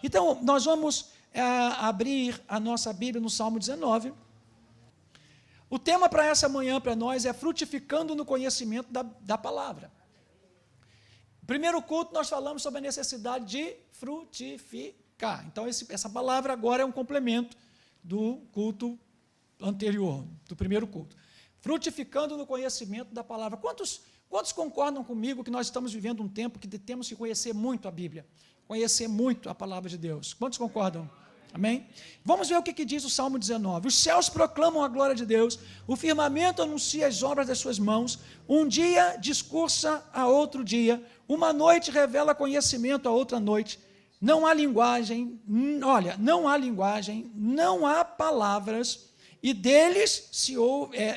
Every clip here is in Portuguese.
Então, nós vamos abrir a nossa Bíblia no Salmo 19. O tema para essa manhã, para nós, é frutificando no conhecimento da palavra. Primeiro culto, nós falamos sobre a necessidade de frutificar. Então, essa palavra agora é um complemento do culto anterior, do primeiro culto. Frutificando no conhecimento da palavra. Quantos concordam comigo que nós estamos vivendo um tempo que temos que conhecer muito a Bíblia? Conhecer muito a palavra de Deus. Quantos concordam? Amém? Vamos ver o que diz o Salmo 19. Os céus proclamam a glória de Deus, o firmamento anuncia as obras das suas mãos, um dia discursa a outro dia, uma noite revela conhecimento a outra noite. Não há linguagem, não há palavras, e deles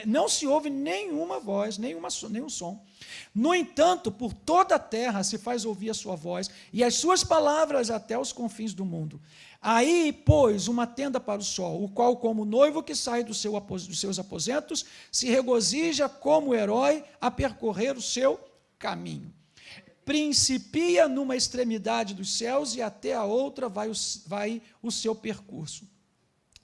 não se ouve nenhuma voz, nenhum som. No entanto, por toda a terra se faz ouvir a sua voz, e as suas palavras até os confins do mundo. Aí, pois, uma tenda para o sol, o qual, como noivo que sai dos seus aposentos, se regozija como herói a percorrer o seu caminho. Principia numa extremidade dos céus e até a outra vai o seu percurso.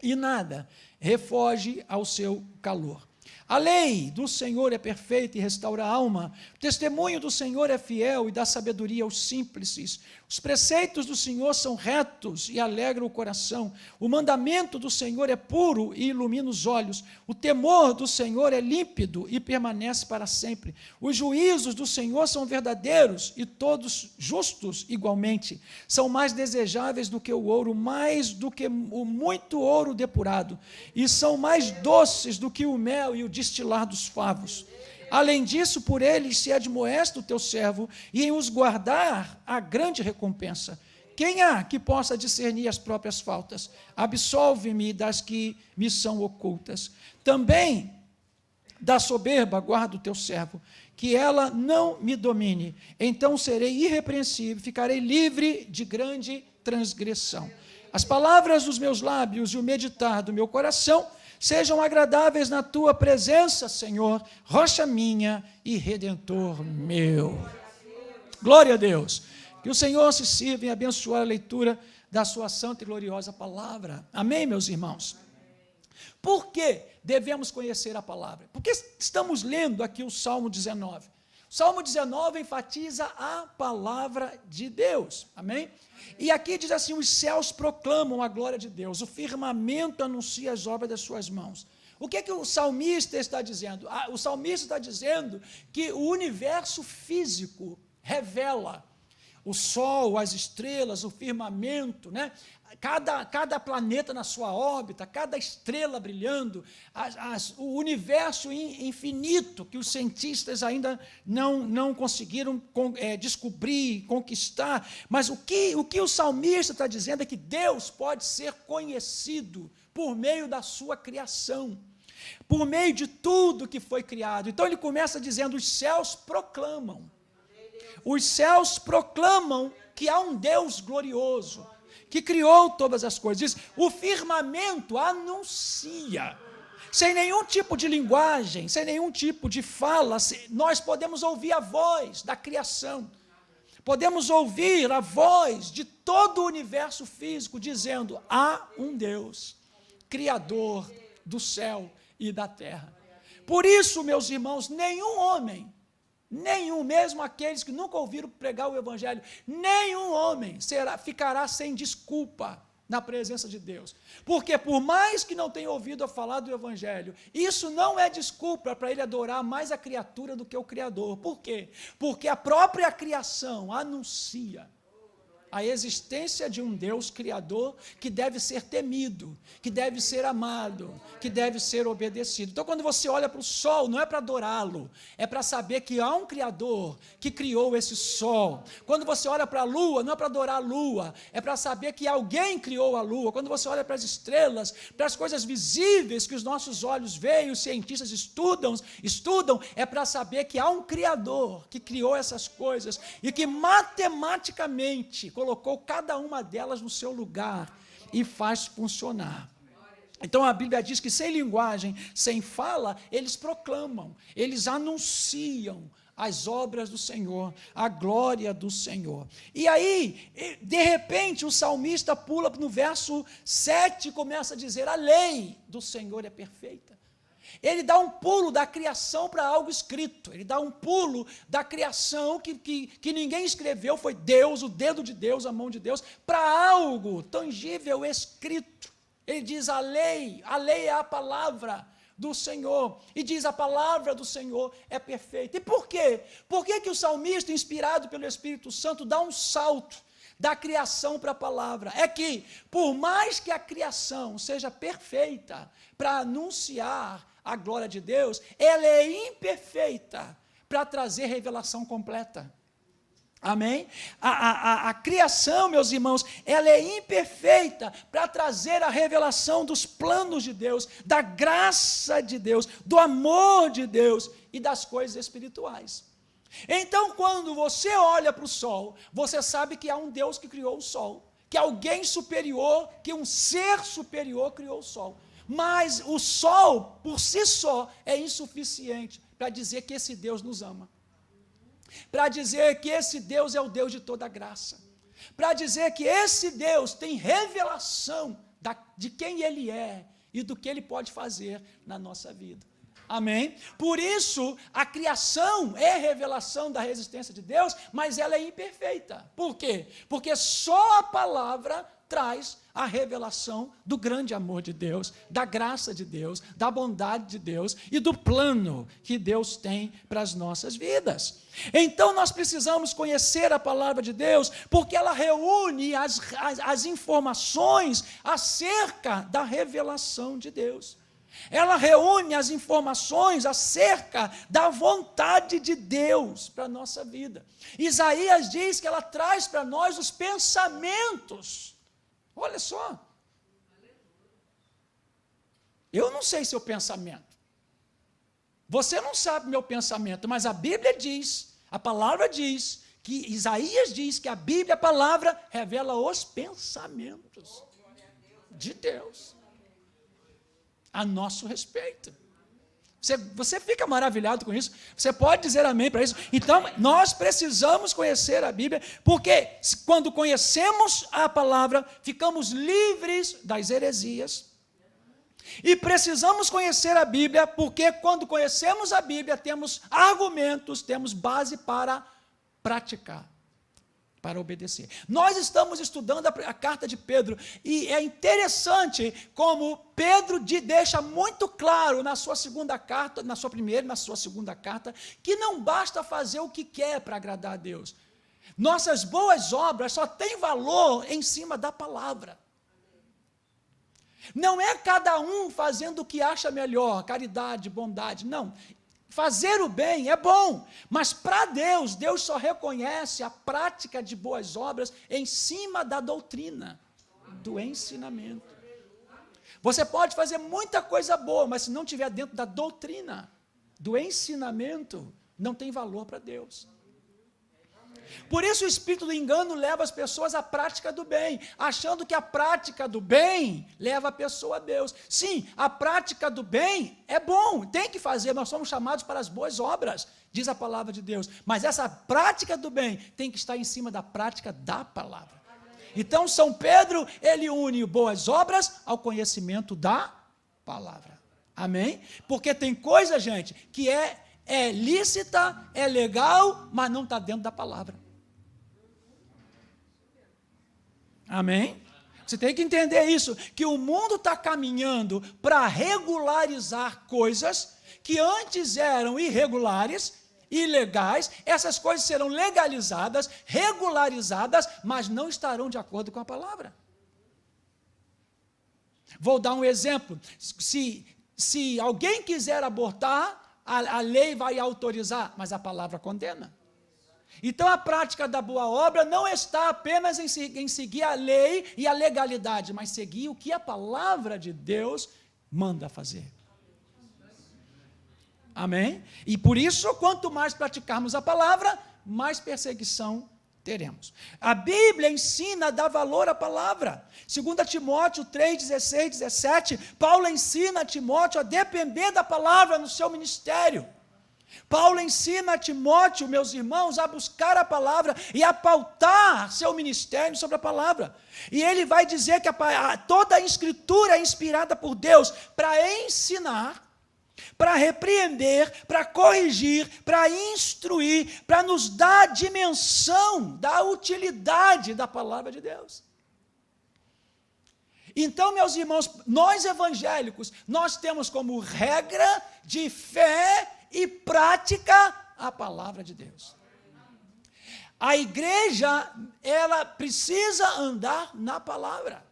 E nada refoge ao seu calor. A lei do Senhor é perfeita e restaura a alma. O testemunho do Senhor é fiel e dá sabedoria aos simples. Os preceitos do Senhor são retos e alegram o coração. O mandamento do Senhor é puro e ilumina os olhos. O temor do Senhor é límpido e permanece para sempre. Os juízos do Senhor são verdadeiros e todos justos igualmente. São mais desejáveis do que o ouro, mais do que o muito ouro depurado. E são mais doces do que o mel e o destilar dos favos. Além disso, por eles se admoesta o teu servo, e em os guardar há grande recompensa. Quem há que possa discernir as próprias faltas? Absolve-me das que me são ocultas. Também da soberba guarda o teu servo, que ela não me domine. Então serei irrepreensível, ficarei livre de grande transgressão. As palavras dos meus lábios e o meditar do meu coração sejam agradáveis na tua presença, Senhor, rocha minha e redentor meu. Glória a Deus. Que o Senhor se sirva em abençoar a leitura da sua santa e gloriosa palavra. Amém, meus irmãos? Por que devemos conhecer a palavra? Porque estamos lendo aqui o Salmo 19. O Salmo 19 enfatiza a palavra de Deus. Amém? E aqui diz assim: os céus proclamam a glória de Deus, o firmamento anuncia as obras das suas mãos. O que o salmista está dizendo? O salmista está dizendo que o universo físico revela o sol, as estrelas, o firmamento, né? Cada planeta na sua órbita, cada estrela brilhando, o universo infinito que os cientistas ainda não conseguiram descobrir, conquistar. Mas o que o salmista está dizendo é que Deus pode ser conhecido por meio da sua criação, por meio de tudo que foi criado. Então ele começa dizendo: os céus proclamam. Os céus proclamam que há um Deus glorioso, que criou todas as coisas. Diz, o firmamento anuncia, sem nenhum tipo de linguagem, sem nenhum tipo de fala, nós podemos ouvir a voz da criação, podemos ouvir a voz de todo o universo físico, dizendo, há um Deus, Criador do céu e da terra. Por isso, meus irmãos, nenhum homem, mesmo aqueles que nunca ouviram pregar o Evangelho, nenhum homem ficará sem desculpa na presença de Deus. Porque por mais que não tenha ouvido falar do Evangelho, isso não é desculpa para ele adorar mais a criatura do que o Criador. Por quê? Porque a própria criação anuncia a existência de um Deus Criador que deve ser temido, que deve ser amado, que deve ser obedecido. Então, quando você olha para o sol, não é para adorá-lo, é para saber que há um Criador que criou esse sol. Quando você olha para a lua, não é para adorar a lua, é para saber que alguém criou a lua. Quando você olha para as estrelas, para as coisas visíveis que os nossos olhos veem, os cientistas estudam, é para saber que há um Criador que criou essas coisas e que matematicamente colocou cada uma delas no seu lugar e faz funcionar. Então a Bíblia diz que sem linguagem, sem fala, eles proclamam, eles anunciam as obras do Senhor, a glória do Senhor. E aí, de repente, o salmista pula no verso 7 e começa a dizer: a lei do Senhor é perfeita. Ele dá um pulo da criação para algo escrito, ele dá um pulo da criação que ninguém escreveu, foi Deus, o dedo de Deus, a mão de Deus, para algo tangível, escrito. Ele diz: a lei é a palavra do Senhor, e diz: a palavra do Senhor é perfeita. E por quê? Por que o salmista, inspirado pelo Espírito Santo, dá um salto da criação para a palavra? É que, por mais que a criação seja perfeita para anunciar a glória de Deus, ela é imperfeita para trazer revelação completa. Amém? A criação, meus irmãos, ela é imperfeita para trazer a revelação dos planos de Deus, da graça de Deus, do amor de Deus e das coisas espirituais. Então, quando você olha para o sol, você sabe que há um Deus que criou o sol, que alguém superior, que um ser superior criou o sol. Mas o sol, por si só, é insuficiente para dizer que esse Deus nos ama, para dizer que esse Deus é o Deus de toda graça, para dizer que esse Deus tem revelação de quem Ele é e do que Ele pode fazer na nossa vida. Amém? Por isso, a criação é revelação da resistência de Deus, mas ela é imperfeita. Por quê? Porque só a palavra traz a revelação do grande amor de Deus, da graça de Deus, da bondade de Deus e do plano que Deus tem para as nossas vidas. Então nós precisamos conhecer a palavra de Deus, porque ela reúne as informações acerca da revelação de Deus. Ela reúne as informações acerca da vontade de Deus para a nossa vida. Isaías diz que ela traz para nós os pensamentos. Olha só, eu não sei seu pensamento, você não sabe meu pensamento, mas a Bíblia diz, a palavra diz, que Isaías diz que a Bíblia, a palavra, revela os pensamentos de Deus a nosso respeito. Você fica maravilhado com isso, você pode dizer amém para isso. Então, nós precisamos conhecer a Bíblia, porque quando conhecemos a palavra, ficamos livres das heresias. E precisamos conhecer a Bíblia, porque quando conhecemos a Bíblia, temos argumentos, temos base para praticar, para obedecer. Nós estamos estudando a carta de Pedro, e é interessante como Pedro deixa muito claro na sua segunda carta, na sua primeira e na sua segunda carta, que não basta fazer o que quer para agradar a Deus. Nossas boas obras só têm valor em cima da palavra. Não é cada um fazendo o que acha melhor, caridade, bondade, não. Fazer o bem é bom, mas para Deus, Deus só reconhece a prática de boas obras em cima da doutrina, do ensinamento. Você pode fazer muita coisa boa, mas se não estiver dentro da doutrina, do ensinamento, não tem valor para Deus. Por isso o espírito do engano leva as pessoas à prática do bem, achando que a prática do bem leva a pessoa a Deus. Sim, a prática do bem é bom, tem que fazer, nós somos chamados para as boas obras, diz a palavra de Deus. Mas essa prática do bem tem que estar em cima da prática da palavra. Então São Pedro, ele une boas obras ao conhecimento da palavra. Amém? Porque tem coisa, gente, que é lícita, é legal, mas não está dentro da palavra. Amém? Você tem que entender isso, que o mundo está caminhando para regularizar coisas que antes eram irregulares, ilegais. Essas coisas serão legalizadas, regularizadas, mas não estarão de acordo com a palavra. Vou dar um exemplo. Se alguém quiser abortar, a lei vai autorizar, mas a palavra condena. Então a prática da boa obra não está apenas em seguir a lei e a legalidade, mas seguir o que a palavra de Deus manda fazer. Amém? E por isso, quanto mais praticarmos a palavra, mais perseguição teremos. A Bíblia ensina a dar valor à palavra. 2 Timóteo 3, 16, 17, Paulo ensina a Timóteo a depender da palavra no seu ministério. Paulo ensina a Timóteo, meus irmãos, a buscar a palavra e a pautar seu ministério sobre a palavra. E ele vai dizer que toda a escritura é inspirada por Deus para ensinar, para repreender, para corrigir, para instruir, para nos dar a dimensão da utilidade da palavra de Deus. Então, meus irmãos, nós evangélicos, nós temos como regra de fé e prática a palavra de Deus. A igreja, ela precisa andar na palavra.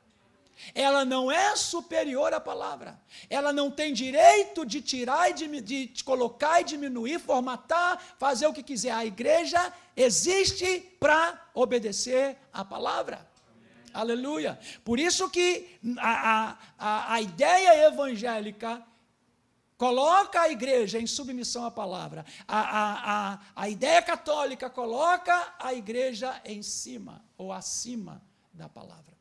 Ela não é superior à palavra. Ela não tem direito de tirar e de colocar e diminuir, formatar, fazer o que quiser. A igreja existe para obedecer à palavra. Aleluia. Por isso que a ideia evangélica coloca a igreja em submissão à palavra. A ideia católica coloca a igreja em cima ou acima da palavra.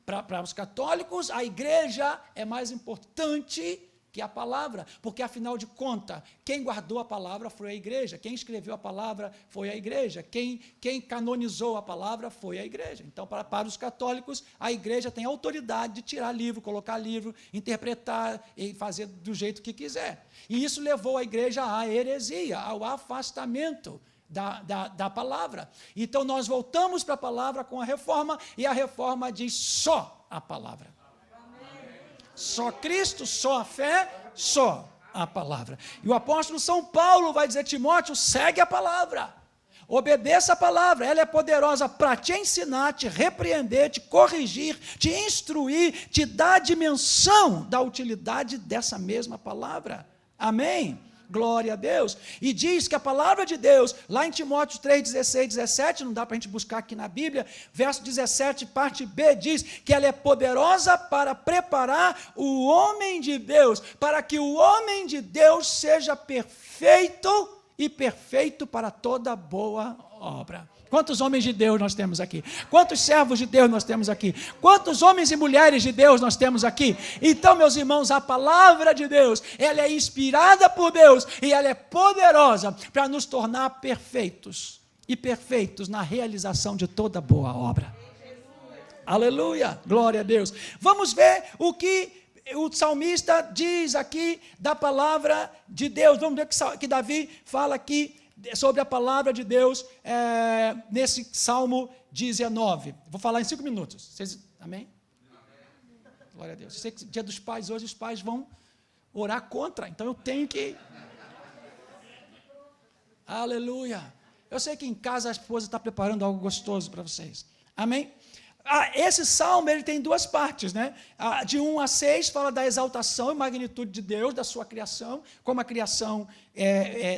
Para os católicos, a igreja é mais importante que a palavra, porque, afinal de contas, quem guardou a palavra foi a igreja, quem escreveu a palavra foi a igreja, quem canonizou a palavra foi a igreja. Então, para os católicos, a igreja tem autoridade de tirar livro, colocar livro, interpretar e fazer do jeito que quiser. E isso levou a igreja à heresia, ao afastamento da palavra. Então, nós voltamos para a palavra com a reforma, e a reforma diz só a palavra. Só Cristo, só a fé, só a palavra. E o apóstolo São Paulo vai dizer: Timóteo, segue a palavra, obedeça a palavra, ela é poderosa para te ensinar, te repreender, te corrigir, te instruir, te dar a dimensão da utilidade dessa mesma palavra. Amém? Glória a Deus. E diz que a palavra de Deus, lá em Timóteo 3, 16, 17, não dá para a gente buscar aqui na Bíblia, verso 17, parte B, diz que ela é poderosa para preparar o homem de Deus, para que o homem de Deus seja perfeito e perfeito para toda boa obra. Quantos homens de Deus nós temos aqui? Quantos servos de Deus nós temos aqui? Quantos homens e mulheres de Deus nós temos aqui? Então, meus irmãos, a palavra de Deus, ela é inspirada por Deus e ela é poderosa para nos tornar perfeitos e perfeitos na realização de toda boa obra. Aleluia, glória a Deus. Vamos ver o que o salmista diz aqui da palavra de Deus. Vamos ver que Davi fala aqui sobre a palavra de Deus, nesse Salmo 19. Vou falar em 5 minutos. Vocês, amém? Glória a Deus. Eu sei que dia dos pais, hoje os pais vão orar contra, então eu tenho que... Aleluia. Eu sei que em casa a esposa está preparando algo gostoso para vocês. Amém? Esse salmo ele tem 2 partes, né? De 1 a 6 fala da exaltação e magnitude de Deus, da sua criação, como a criação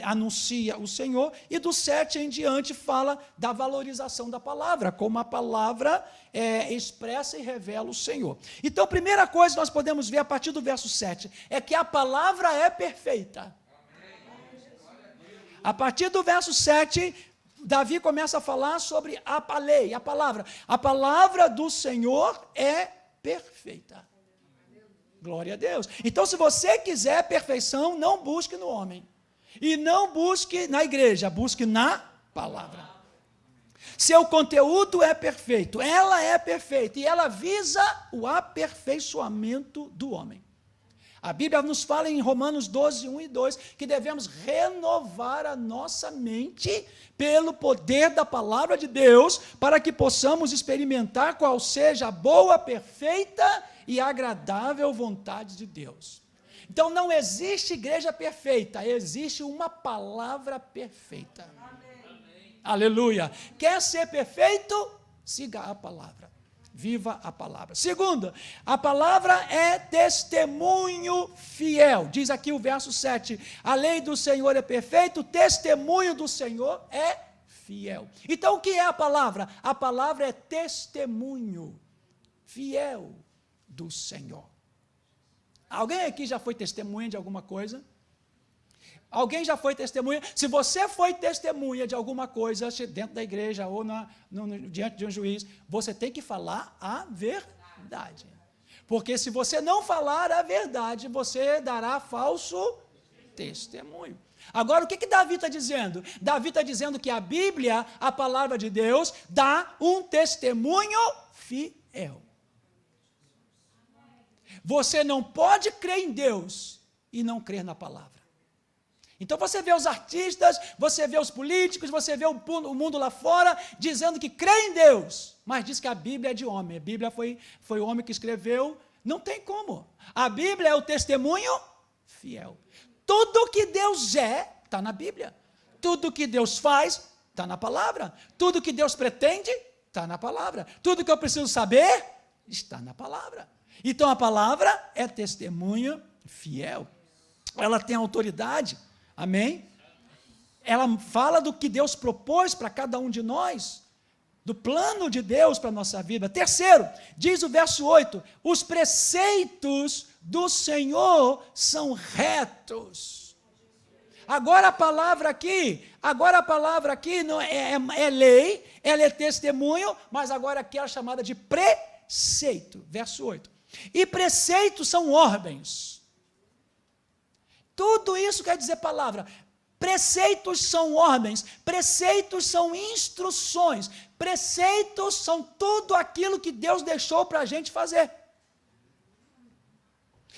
anuncia o Senhor, e do 7 em diante fala da valorização da palavra, como a palavra expressa e revela o Senhor. Então, a primeira coisa que nós podemos ver a partir do verso 7 é que a palavra é perfeita. A partir do verso 7, Davi começa a falar sobre a lei, a palavra. A palavra do Senhor é perfeita. Glória a Deus. Então, se você quiser perfeição, não busque no homem. E não busque na igreja, busque na palavra. Seu conteúdo é perfeito, ela é perfeita, e ela visa o aperfeiçoamento do homem. A Bíblia nos fala em Romanos 12, 1 e 2, que devemos renovar a nossa mente pelo poder da palavra de Deus, para que possamos experimentar qual seja a boa, perfeita e agradável vontade de Deus. Então, não existe igreja perfeita, existe uma palavra perfeita. Amém. Aleluia. Quer ser perfeito? Siga a palavra. Viva a palavra. Segundo, a palavra é testemunho fiel. Diz aqui o verso 7, a lei do Senhor é perfeita, o testemunho do Senhor é fiel. Então, o que é a palavra? A palavra é testemunho fiel do Senhor. Alguém aqui já foi testemunha de alguma coisa? Alguém já foi testemunha? Se você foi testemunha de alguma coisa dentro da igreja ou diante de um juiz, você tem que falar a verdade. Porque se você não falar a verdade, você dará falso testemunho. Agora, o que Davi está dizendo? Davi está dizendo que a Bíblia, a palavra de Deus, dá um testemunho fiel. Você não pode crer em Deus e não crer na palavra. Então você vê os artistas, você vê os políticos, você vê o mundo lá fora dizendo que crê em Deus, mas diz que a Bíblia é de homem. A Bíblia foi o homem que escreveu. Não tem como. A Bíblia é o testemunho fiel. Tudo que Deus é, está na Bíblia. Tudo que Deus faz, está na palavra. Tudo que Deus pretende, está na palavra. Tudo que eu preciso saber, está na palavra. Então a palavra é testemunha fiel. Ela tem autoridade. Amém? Ela fala do que Deus propôs para cada um de nós, do plano de Deus para a nossa vida. Terceiro, diz o verso 8, os preceitos do Senhor são retos. Agora a palavra aqui não é lei, ela é testemunho, mas agora aqui é chamada de preceito. Verso 8. E preceitos são ordens. Tudo isso quer dizer palavra. Preceitos são ordens, preceitos são instruções, preceitos são tudo aquilo que Deus deixou para a gente fazer.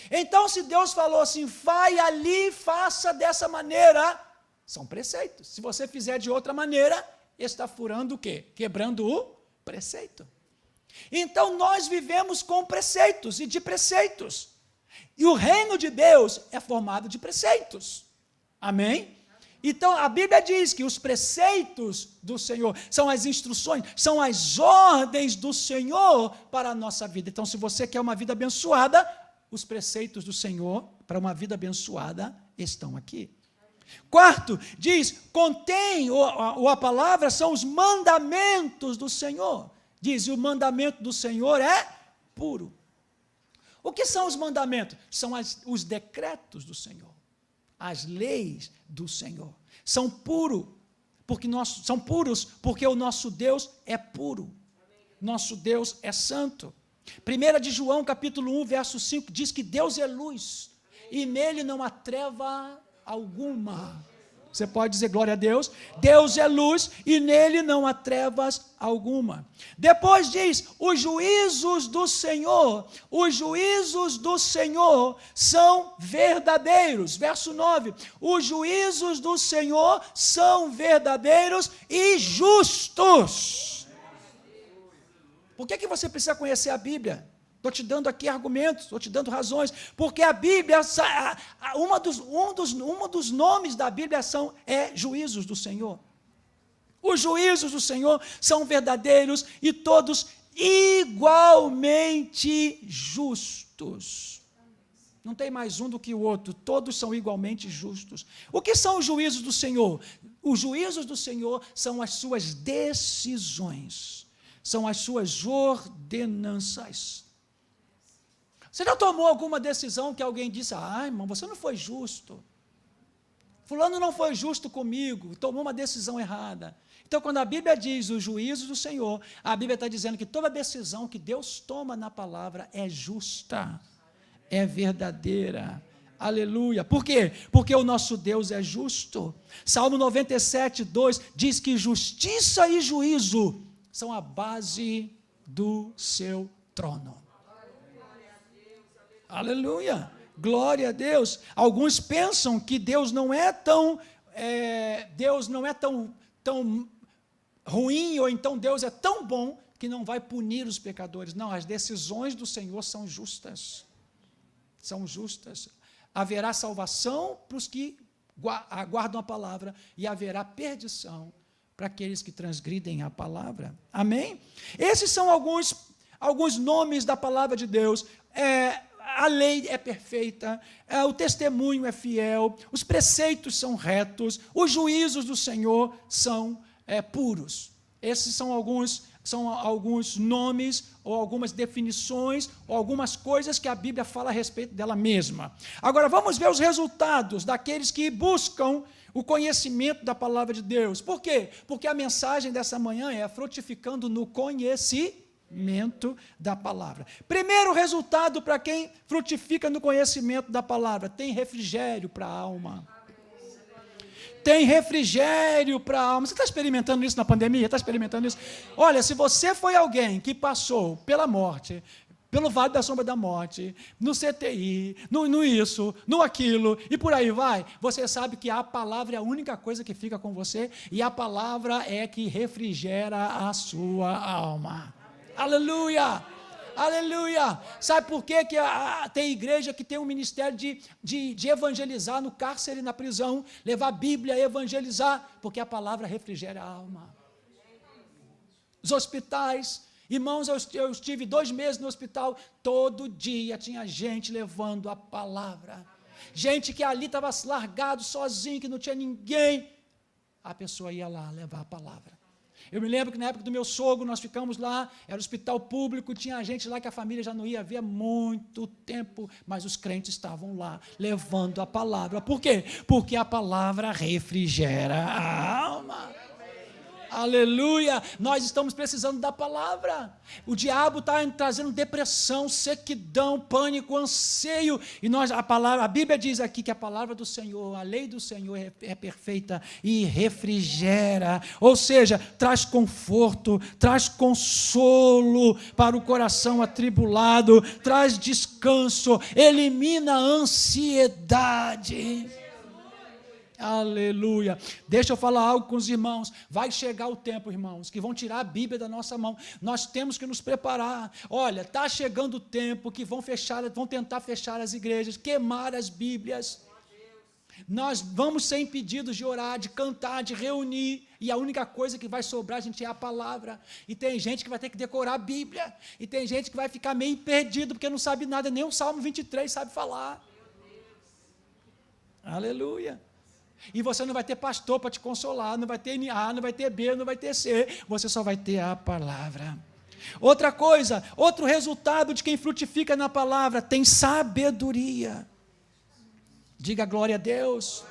Então, se Deus falou assim, vai ali, faça dessa maneira, são preceitos. Se você fizer de outra maneira, está furando o quê? Quebrando o preceito. Então, nós vivemos com preceitos e de preceitos. E o reino de Deus é formado de preceitos. Amém? Então, a Bíblia diz que os preceitos do Senhor são as instruções, são as ordens do Senhor para a nossa vida. Então, se você quer uma vida abençoada, os preceitos do Senhor para uma vida abençoada estão aqui. Quarto, diz, contém, ou a palavra são os mandamentos do Senhor. Diz, o mandamento do Senhor é puro. O que são os mandamentos? São os decretos do Senhor, as leis do Senhor. São puros, porque o nosso Deus é puro. Nosso Deus é santo. 1 de João, capítulo 1, verso 5, diz que Deus é luz, e nele não há treva alguma. Você pode dizer glória a Deus? Deus é luz e nele não há trevas alguma. Depois diz, os juízos do Senhor são verdadeiros. Verso 9, os juízos do Senhor são verdadeiros e justos. Por que você precisa conhecer a Bíblia? Estou te dando aqui argumentos, estou te dando razões, porque a Bíblia, um dos nomes da Bíblia é juízos do Senhor. Os juízos do Senhor são verdadeiros e todos igualmente justos. Não tem mais um do que o outro, todos são igualmente justos. O que são os juízos do Senhor? Os juízos do Senhor são as suas decisões, são as suas ordenanças. Você já tomou alguma decisão que alguém disse, irmão, você não foi justo, fulano não foi justo comigo, tomou uma decisão errada. Então, quando a Bíblia diz os juízos do Senhor, a Bíblia está dizendo que toda decisão que Deus toma na palavra é justa, é verdadeira. Aleluia. Por quê? Porque o nosso Deus é justo. Salmo 97, 2 diz que justiça e juízo são a base do seu trono. Aleluia, glória a Deus. Alguns pensam que Deus não é tão ruim, ou então Deus é tão bom que não vai punir os pecadores. Não, as decisões do Senhor são justas. São justas. Haverá salvação para os que aguardam a palavra e haverá perdição para aqueles que transgridem a palavra. Amém? Esses são alguns nomes da palavra de Deus. A lei é perfeita, o testemunho é fiel, os preceitos são retos, os juízos do Senhor são puros. Esses são alguns nomes, ou algumas definições, ou algumas coisas que a Bíblia fala a respeito dela mesma. Agora, vamos ver os resultados daqueles que buscam o conhecimento da palavra de Deus. Por quê? Porque a mensagem dessa manhã é frutificando no conhecimento da palavra. Primeiro resultado para quem frutifica no conhecimento da palavra, tem refrigério para a alma. tem refrigério para a alma. Você está experimentando isso na pandemia? Está experimentando isso? Olha, se você foi alguém que passou pela morte, pelo vale da sombra da morte, no CTI, no isso, no aquilo, e por aí vai, você sabe que a palavra é a única coisa que fica com você, e a palavra é que refrigera a sua alma. Aleluia! Aleluia! Sabe por quê que tem igreja que tem um ministério de evangelizar no cárcere, na prisão, levar a Bíblia, evangelizar, porque a palavra refrigera a alma. Os hospitais, irmãos, eu estive 2 meses no hospital, todo dia tinha gente levando a palavra. Gente que ali estava largado, sozinho, que não tinha ninguém. A pessoa ia lá levar a palavra. Eu me lembro que na época do meu sogro, nós ficamos lá, era hospital público, tinha gente lá que a família já não ia ver há muito tempo, mas os crentes estavam lá, levando a palavra. Por quê? Porque a palavra refrigera a alma. Aleluia! Nós estamos precisando da palavra. O diabo está trazendo depressão, sequidão, pânico, anseio. E a Bíblia diz aqui que a palavra do Senhor, a lei do Senhor é perfeita e refrigera. Ou seja, traz conforto, traz consolo para o coração atribulado, traz descanso, elimina a ansiedade. Aleluia. Deixa eu falar algo com os irmãos. Vai chegar o tempo, irmãos, que vão tirar a Bíblia da nossa mão. Nós temos que nos preparar. Olha, está chegando o tempo que vão tentar fechar as igrejas, queimar as Bíblias. Nós vamos ser impedidos de orar, de cantar, de reunir, e a única coisa que vai sobrar, gente, é a palavra. E tem gente que vai ter que decorar a Bíblia, e tem gente que vai ficar meio perdido, porque não sabe nada, nem o Salmo 23 sabe falar. Aleluia. E você não vai ter pastor para te consolar, não vai ter A, não vai ter B, não vai ter C, você só vai ter a palavra. Outra coisa, outro resultado de quem frutifica na palavra, tem sabedoria. Diga glória a Deus.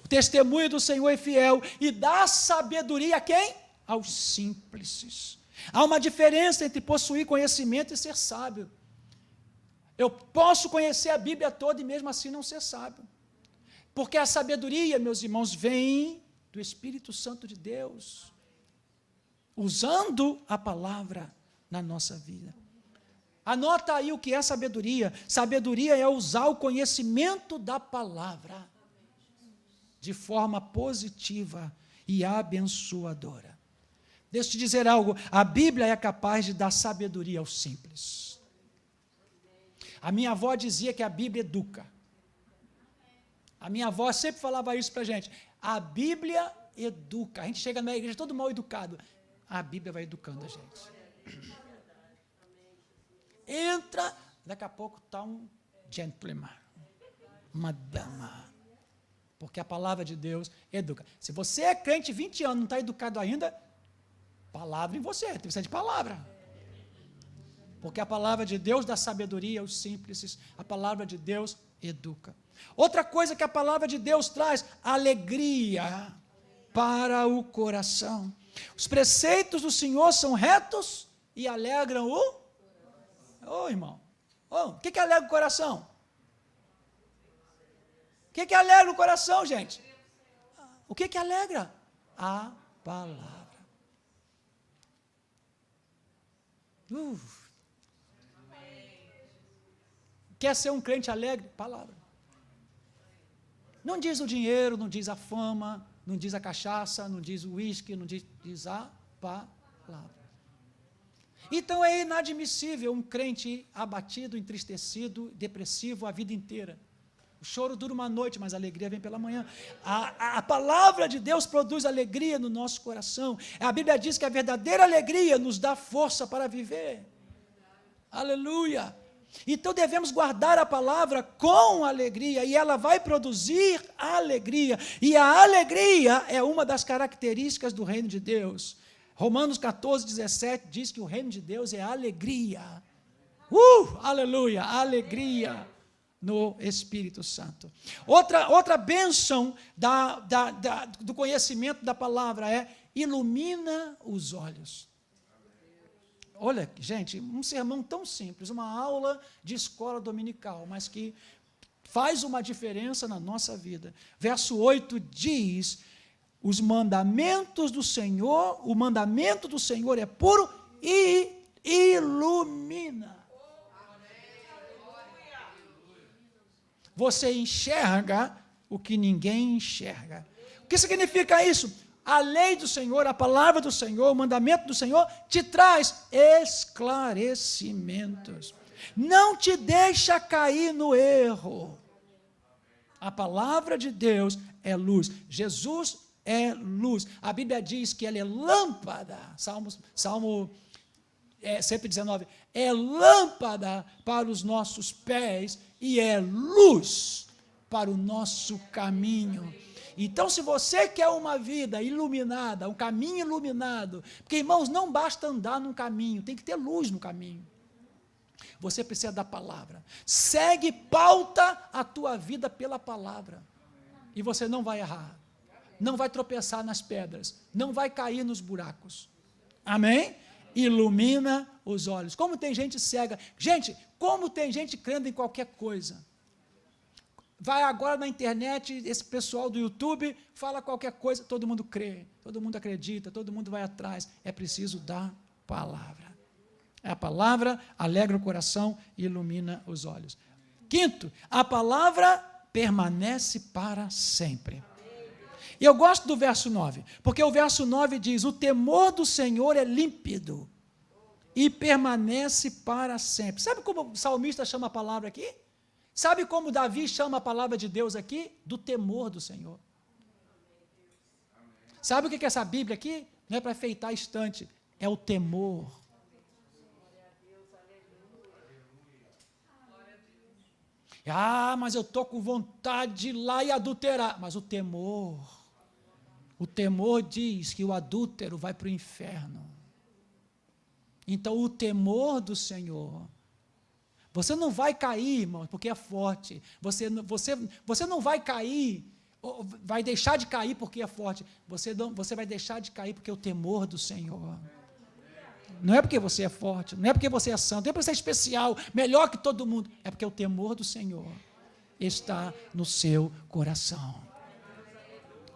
O testemunho do Senhor é fiel e dá sabedoria a quem? Aos simples. Há uma diferença entre possuir conhecimento e ser sábio. Eu posso conhecer a Bíblia toda e mesmo assim não ser sábio. Porque a sabedoria, meus irmãos, vem do Espírito Santo de Deus, usando a palavra na nossa vida. Anota aí o que é sabedoria. Sabedoria é usar o conhecimento da palavra de forma positiva e abençoadora. Deixa eu te dizer algo, a Bíblia é capaz de dar sabedoria aos simples. A minha avó dizia que a Bíblia educa. A minha avó sempre falava isso para a gente. A Bíblia educa. A gente chega na igreja todo mal educado. A Bíblia vai educando a gente. Entra, daqui a pouco está um gentleman, uma dama. Porque a palavra de Deus educa. Se você é crente 20 anos, não está educado ainda, palavra em você, tem que ser de palavra. Porque a palavra de Deus dá sabedoria aos simples, a palavra de Deus educa. Outra coisa que a palavra de Deus traz, alegria para o coração. Os preceitos do Senhor são retos e alegram o... irmão, o que alegra o coração? O que alegra o coração, gente? O que alegra? A palavra. Quer ser um crente alegre? Palavra. Não diz o dinheiro, não diz a fama, não diz a cachaça, não diz o uísque, não diz a palavra. Então é inadmissível um crente abatido, entristecido, depressivo a vida inteira. O choro dura uma noite, mas a alegria vem pela manhã. A palavra de Deus produz alegria no nosso coração. A Bíblia diz que a verdadeira alegria nos dá força para viver. Aleluia! Então devemos guardar a palavra com alegria, e ela vai produzir alegria. E a alegria é uma das características do reino de Deus. Romanos 14, 17 diz que o reino de Deus é alegria. Aleluia, alegria no Espírito Santo. Outra bênção do conhecimento da palavra é ilumina os olhos. Olha, gente, um sermão tão simples, uma aula de escola dominical, mas que faz uma diferença na nossa vida. Verso 8 diz: os mandamentos do Senhor, o mandamento do Senhor é puro e ilumina. Você enxerga o que ninguém enxerga. O que significa isso? A lei do Senhor, a palavra do Senhor, o mandamento do Senhor te traz esclarecimentos. Não te deixa cair no erro. A palavra de Deus é luz. Jesus é luz. A Bíblia diz que ela é lâmpada. Salmo 119. É lâmpada para os nossos pés e é luz para o nosso caminho. Então, se você quer uma vida iluminada, um caminho iluminado, porque, irmãos, não basta andar num caminho, tem que ter luz no caminho. Você precisa da palavra. Segue, pauta a tua vida pela palavra. E você não vai errar. Não vai tropeçar nas pedras. Não vai cair nos buracos. Amém? Ilumina os olhos. Como tem gente cega. Gente, como tem gente crendo em qualquer coisa. Vai agora na internet, esse pessoal do YouTube fala qualquer coisa, todo mundo crê, todo mundo acredita, todo mundo vai atrás. É preciso da palavra. A palavra alegra o coração e ilumina os olhos. Quinto, a palavra permanece para sempre. E eu gosto do verso 9, porque o verso 9 diz: o temor do Senhor é límpido e permanece para sempre. Sabe como o salmista chama a palavra aqui? Sabe como Davi chama a palavra de Deus aqui? Do temor do Senhor. Sabe o que é essa Bíblia aqui? Não é para enfeitar a estante, é o temor. Ah, mas eu estou com vontade de ir lá e adulterar. Mas o temor diz que o adúltero vai para o inferno. Então, o temor do Senhor. Você não vai cair, irmão, porque é forte. Você não vai cair, vai deixar de cair porque é forte. Você vai deixar de cair porque é o temor do Senhor. Não é porque você é forte, não é porque você é santo, não é porque você é especial, melhor que todo mundo. É porque o temor do Senhor está no seu coração.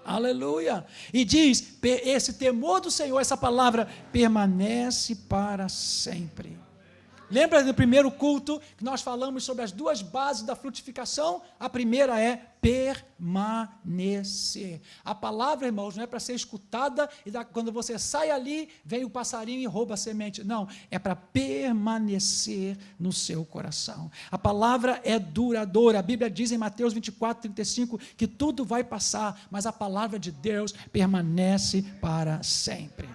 Aleluia! E diz, esse temor do Senhor, essa palavra, permanece para sempre. Lembra do primeiro culto que nós falamos sobre as duas bases da frutificação? A primeira é permanecer. A palavra, irmãos, não é para ser escutada e quando você sai ali, vem o passarinho e rouba a semente. Não, é para permanecer no seu coração. A palavra é duradoura. A Bíblia diz em Mateus 24:35 que tudo vai passar, mas a palavra de Deus permanece para sempre.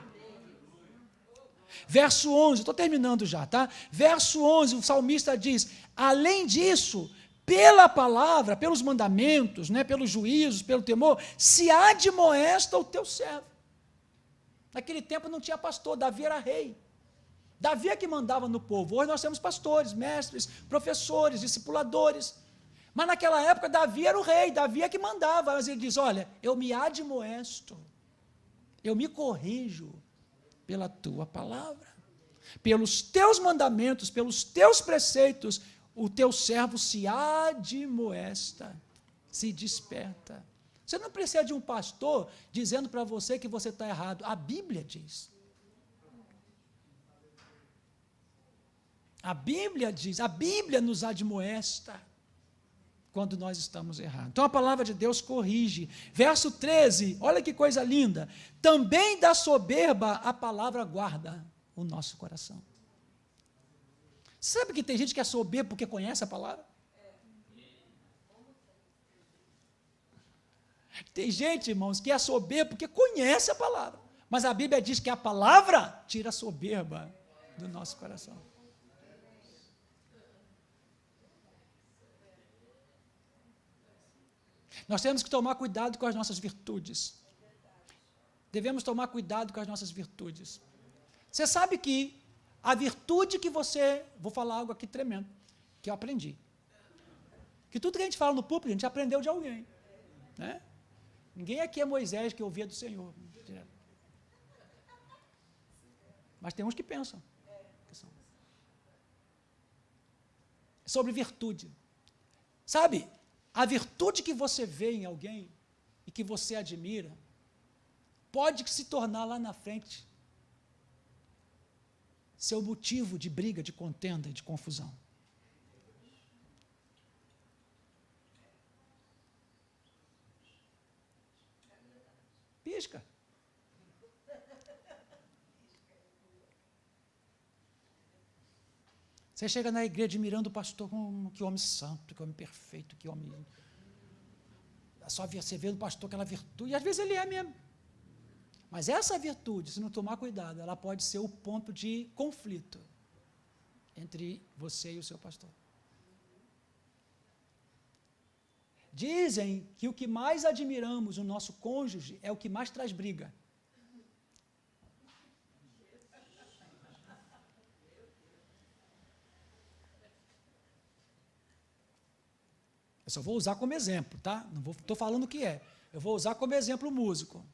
Verso 11, estou terminando já, tá? Verso 11, o salmista diz: além disso, pela palavra, pelos mandamentos, né, pelos juízos, pelo temor, se admoesta o teu servo. Naquele tempo não tinha pastor, Davi era rei. Davi é que mandava no povo. Hoje nós temos pastores, mestres, professores, discipuladores. Mas naquela época Davi era o rei, Davi é que mandava. Mas ele diz: olha, eu me admoesto, eu me corrijo pela tua palavra, pelos teus mandamentos, pelos teus preceitos, o teu servo se admoesta, se desperta. Você não precisa de um pastor dizendo para você que você está errado. A Bíblia diz. A Bíblia diz, a Bíblia nos admoesta quando nós estamos errados. Então a palavra de Deus corrige. Verso 13, olha que coisa linda. Também da soberba a palavra guarda o nosso coração. Sabe que tem gente que é soberba porque conhece a palavra? Tem gente, irmãos, que é soberba porque conhece a palavra. Mas a Bíblia diz que a palavra tira a soberba do nosso coração. Nós temos que tomar cuidado com as nossas virtudes. Devemos tomar cuidado com as nossas virtudes. Você sabe que a virtude que você... Vou falar algo aqui tremendo, que eu aprendi. Que tudo que a gente fala no púlpito, a gente aprendeu de alguém. Né? Ninguém aqui é Moisés que ouvia do Senhor. Mas tem uns que pensam. Sobre virtude. Sabe? A virtude que você vê em alguém e que você admira pode se tornar lá na frente seu motivo de briga, de contenda e de confusão. Pisca. Você chega na igreja admirando o pastor, que homem santo, que homem perfeito, que homem... Só você vê no pastor aquela virtude, e às vezes ele é mesmo. Mas essa virtude, se não tomar cuidado, ela pode ser o ponto de conflito entre você e o seu pastor. Dizem que o que mais admiramos no nosso cônjuge é o que mais traz briga. Eu só vou usar como exemplo, tá? Não estou falando o que é. Eu vou usar como exemplo o músico.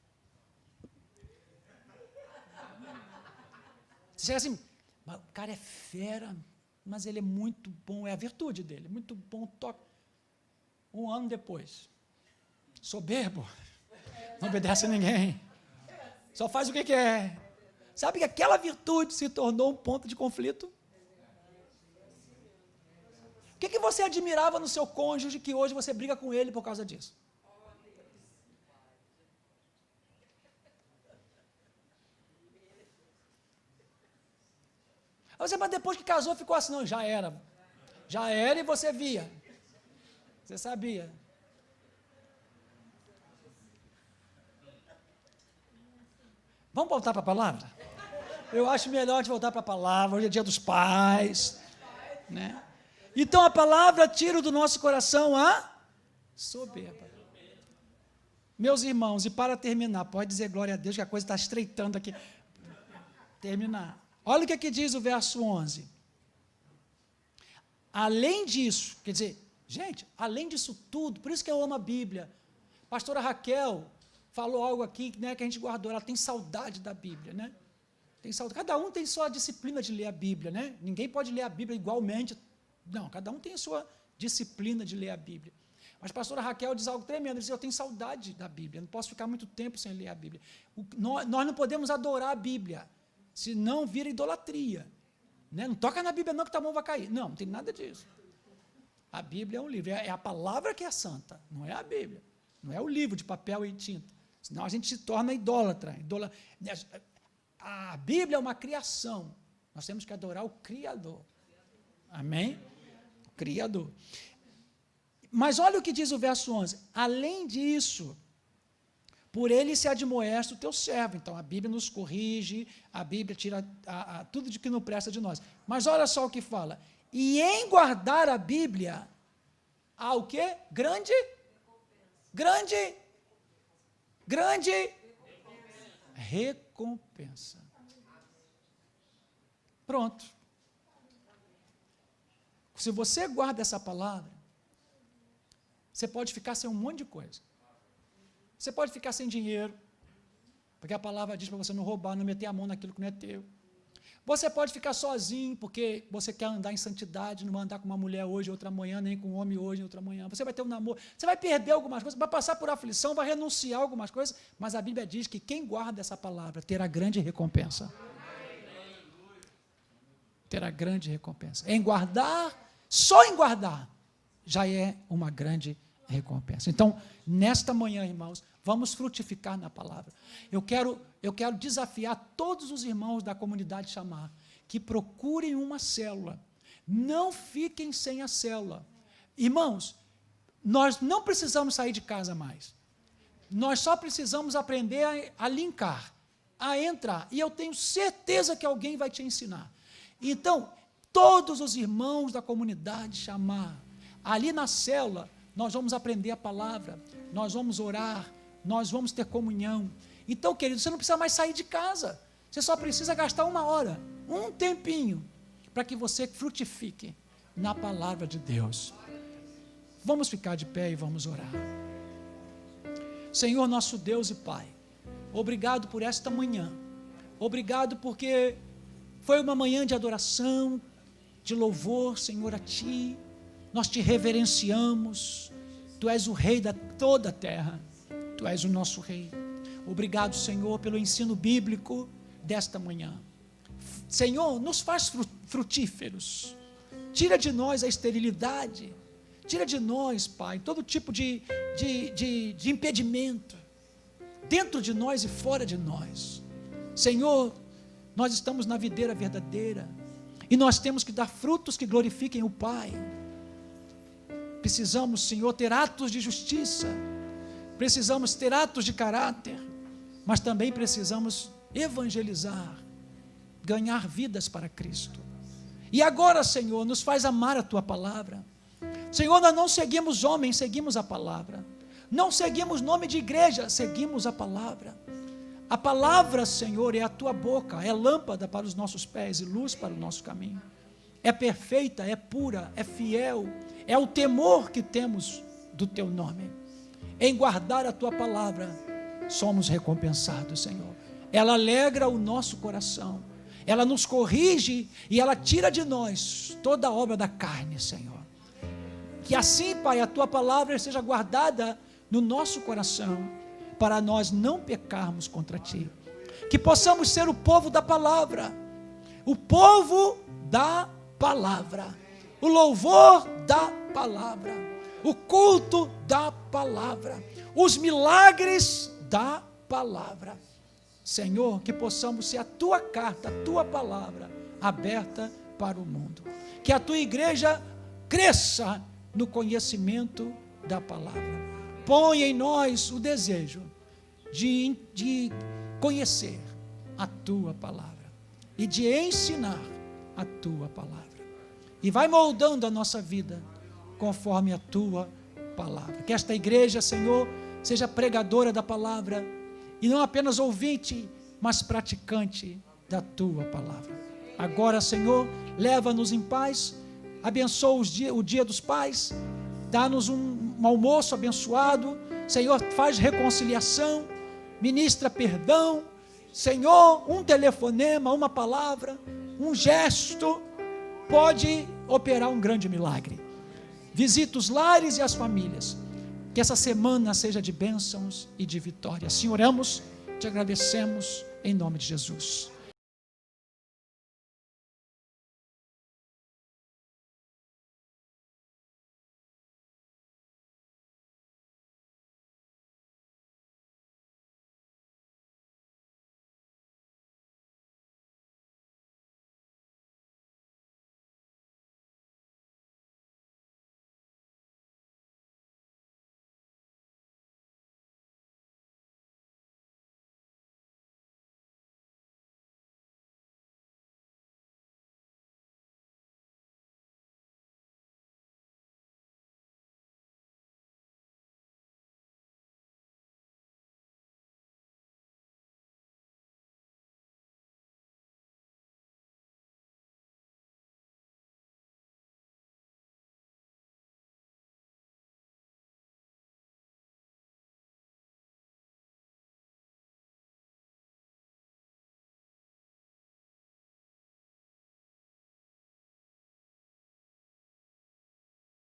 Você chega assim, o cara é fera, mas ele é muito bom, é a virtude dele, muito bom toque. Um ano depois, soberbo, não obedece a ninguém, só faz o que quer. Sabe que aquela virtude se tornou um ponto de conflito? O que você admirava no seu cônjuge que hoje você briga com ele por causa disso? Mas depois que casou ficou assim, não, já era e você via, você sabia. Vamos voltar para a palavra? Eu acho melhor a gente voltar para a palavra, hoje é dia dos pais, né? Então a palavra tira do nosso coração a soberba. Meus irmãos, e para terminar, pode dizer glória a Deus que a coisa está estreitando aqui. Terminar. Olha o que aqui diz o verso 11. Além disso, quer dizer, gente, além disso tudo, por isso que eu amo a Bíblia. A pastora Raquel falou algo aqui, né, que a gente guardou, ela tem saudade da Bíblia, né? Tem saudade. Cada um tem sua disciplina de ler a Bíblia, né? Ninguém pode ler a Bíblia igualmente. Não, cada um tem a sua disciplina de ler a Bíblia. Mas a pastora Raquel diz algo tremendo, ela diz, eu tenho saudade da Bíblia, não posso ficar muito tempo sem ler a Bíblia. Nós não podemos adorar a Bíblia, senão vira idolatria. Né? Não toca na Bíblia não que tua mão vai cair. Não tem nada disso. A Bíblia é um livro, é a palavra que é santa, não é a Bíblia. Não é o livro de papel e tinta. Senão a gente se torna idólatra. A Bíblia é uma criação. Nós temos que adorar o Criador. Amém? Criador. Mas olha o que diz o verso 11. Além disso, por ele se admoesta o teu servo. Então, a Bíblia nos corrige, a Bíblia tira tudo de que não presta de nós. Mas olha só o que fala. E em guardar a Bíblia, há o quê? Grande recompensa. Pronto. Se você guarda essa palavra, você pode ficar sem um monte de coisa. Você pode ficar sem dinheiro, porque a palavra diz para você não roubar, não meter a mão naquilo que não é teu. Você pode ficar sozinho, porque você quer andar em santidade, não vai andar com uma mulher hoje, outra amanhã, nem com um homem hoje, outra amanhã. Você vai ter um namoro, você vai perder algumas coisas, vai passar por aflição, vai renunciar a algumas coisas, mas a Bíblia diz que quem guarda essa palavra terá grande recompensa. Terá grande recompensa. Em guardar, só em guardar, já é uma grande recompensa. Então, nesta manhã, irmãos, vamos frutificar na palavra. Eu quero desafiar todos os irmãos da comunidade Chamar que procurem uma célula. Não fiquem sem a célula. Irmãos, nós não precisamos sair de casa mais. Nós só precisamos aprender a linkar, a entrar. E eu tenho certeza que alguém vai te ensinar. Então, todos os irmãos da comunidade Chamar, ali na célula, nós vamos aprender a palavra, nós vamos orar, nós vamos ter comunhão. Então, querido, você não precisa mais sair de casa, você só precisa gastar 1 hora, um tempinho, para que você frutifique na palavra de Deus. Vamos ficar de pé e vamos orar. Senhor, nosso Deus e Pai, obrigado por esta manhã, obrigado porque foi uma manhã de adoração, de louvor, Senhor, a Ti. Nós Te reverenciamos, Tu és o rei da toda a terra. Tu és o nosso rei. Obrigado, Senhor, pelo ensino bíblico desta manhã. Senhor, nos faz frutíferos. Tira de nós a esterilidade. Tira de nós, Pai, todo tipo de impedimento, dentro de nós e fora de nós. Senhor, nós estamos na videira verdadeira, e nós temos que dar frutos que glorifiquem o Pai. Precisamos, Senhor, ter atos de justiça, precisamos ter atos de caráter, mas também precisamos evangelizar, ganhar vidas para Cristo. E agora, Senhor, nos faz amar a Tua palavra. Senhor, nós não seguimos homens, seguimos a palavra. Não seguimos nome de igreja, seguimos a palavra. A palavra, Senhor, é a Tua boca, é lâmpada para os nossos pés e luz para o nosso caminho. É perfeita, é pura, é fiel, é o temor que temos do Teu nome. Em guardar a Tua palavra, somos recompensados, Senhor. Ela alegra o nosso coração, ela nos corrige e ela tira de nós toda a obra da carne, Senhor. Que assim, Pai, a Tua palavra seja guardada no nosso coração, para nós não pecarmos contra Ti. Que possamos ser o povo da palavra, o povo da palavra, o louvor da palavra, o culto da palavra, os milagres da palavra. Senhor, que possamos ser a Tua carta, a Tua palavra aberta para o mundo. Que a Tua igreja cresça no conhecimento da palavra. Põe em nós o desejo de conhecer a Tua palavra e de ensinar a Tua palavra. E vai moldando a nossa vida conforme a Tua palavra. Que esta igreja, Senhor, seja pregadora da palavra e não apenas ouvinte, mas praticante da Tua palavra. Agora, Senhor, leva-nos em paz. Abençoa o dia dos pais, dá-nos um almoço abençoado, Senhor, faz reconciliação, ministra perdão, Senhor, um telefonema, uma palavra, um gesto, pode operar um grande milagre. Visita os lares e as famílias, que essa semana seja de bênçãos e de vitória. Assim oramos, te agradecemos, em nome de Jesus.